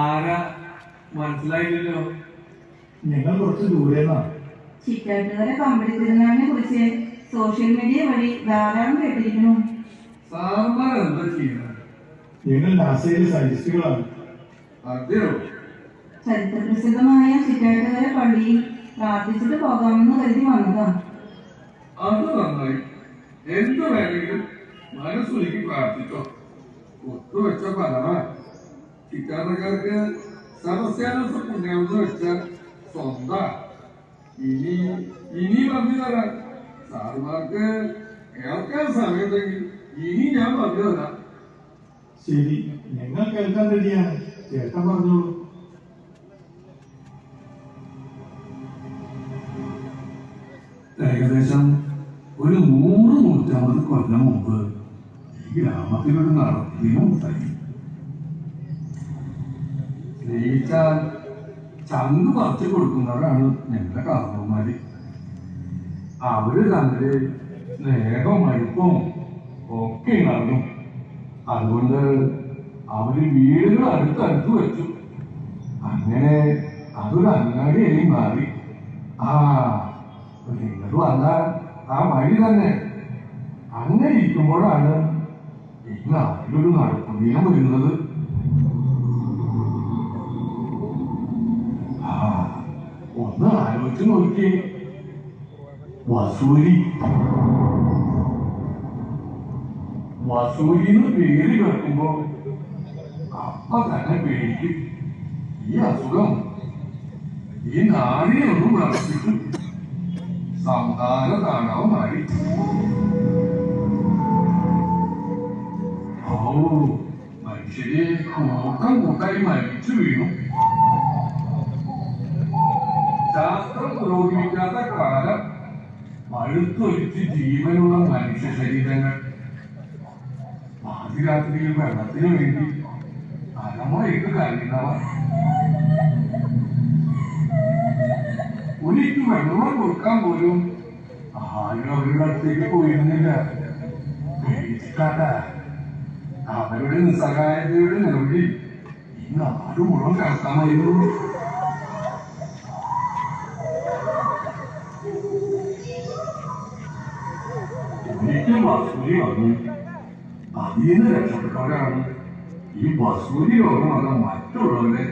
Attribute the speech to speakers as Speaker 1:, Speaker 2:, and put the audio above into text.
Speaker 1: ആരാ മനസ്സിലായില്ലല്ലോ?
Speaker 2: ഞങ്ങൾ കുറച്ച് ദൂരെന്നാണ്.
Speaker 3: ചിറ്റാറ്റുകര കമ്പനി തിരുനാളിനെ കുറിച്ച് സോഷ്യൽ മീഡിയ വഴി ധാരാളം കേട്ടിരിക്കുന്നു.
Speaker 1: സാർമാർ എന്താ ചെയ്യുന്നത്?
Speaker 2: ഞങ്ങൾ നാസയിലെ സയന്റിസ്റ്റുകളാണ്.
Speaker 1: അതെയോ?
Speaker 3: ചരിത്രപ്രസിദ്ധമായ ചിറ്റാറ്റുകര പള്ളിയിൽ പ്രാർത്ഥിച്ചിട്ട് പോകാമെന്ന് കരുതി വന്നതാ.
Speaker 1: അത് നന്നായി. എന്ത് വേണമെങ്കിലും മനസ്സൊരുക്കി പ്രാർത്ഥിച്ചോ. ഒത്തുവെച്ച ഫലമാ. ചിറ്റാറുകാർക്ക് സർവസ്യാനസ പുണ്യാവെന്ന് വെച്ചാൽ സ്വന്താ. ഇനി പറഞ്ഞു തരാം. സാറുമാർക്ക് കേൾക്കാൻ സമയത്തെങ്കിൽ ഇനി ഞാൻ പറഞ്ഞു തരാം.
Speaker 2: ശരി, ഞങ്ങൾ കേൾക്കാൻ റെഡിയാണ്. ചേട്ടൻ പറഞ്ഞോളൂ.
Speaker 1: ഏകദേശം ഒരു 100-150 കൊല്ലം മുമ്പ് ഈ ഗ്രാമത്തിലൊരു നടത്തിയും ഉണ്ടായി. സ്നേഹിച്ചാൽ ചങ്ക് പറിച്ചു കൊടുക്കുന്നവരാണ് ഞങ്ങളുടെ കാരണവന്മാര്. അവര് തമ്മില് സ്നേഹവും മടുപ്പും ഒക്കെ ഉണ്ടായിരുന്നു. അതുകൊണ്ട് അവര് വീടുകൾ അടുത്തടുത്ത് വെച്ചു. അങ്ങനെ അതൊരു അങ്ങാടിയായി മാറി. നിങ്ങൾ വന്ന ആ വഴി തന്നെ. അങ്ങനെ ഇരിക്കുമ്പോഴാണ് ഈ നാട്ടിലൊരു നടപ്പുദീനം വരുന്നത്. ഒന്ന് ആലോചിച്ച് നോക്കി. വസൂരി വസൂരിന്ന് പേര് കേൾക്കുമ്പോ അപ്പ തന്നെ പേടിക്കും. ഈ അസുഖം ഈ നാടിനെ ഒന്നും വളർത്തിക്കും. സംഹാര താണ്ഡവമായി. മനുഷ്യരെ കൂട്ടം കൂട്ടായി മരിച്ചു വീണു. ശാസ്ത്രം പുരോഗമിക്കാത്ത കാലം മഴുത്തൊലിച്ച് ജീവനുള്ള മനുഷ്യ ശരീരങ്ങൾ പാതിരാത്രിയിൽ വെള്ളത്തിന് വേണ്ടി തലമുറയിട്ട് കരുതുന്നവർ. ഒരിക്കൽ വെള്ളം കൊടുക്കാൻ പോലും ആരും അവരുടെ അടുത്തേക്ക് പോയിരുന്നില്ല. പേടിച്ചിട്ടാട്ട അവരുടെ നിസ്സഹായതയുടെ നിലവിൽ ഈ നാട് മുഴുവൻ കേൾക്കാമായിരുന്നു. ഒരിക്കൽ വസൂരി വന്നു. അതിൽ നിന്ന് രക്ഷപ്പെട്ടവരാണ് ഈ വസൂരി രോഗം വന്ന മറ്റുള്ളവരെ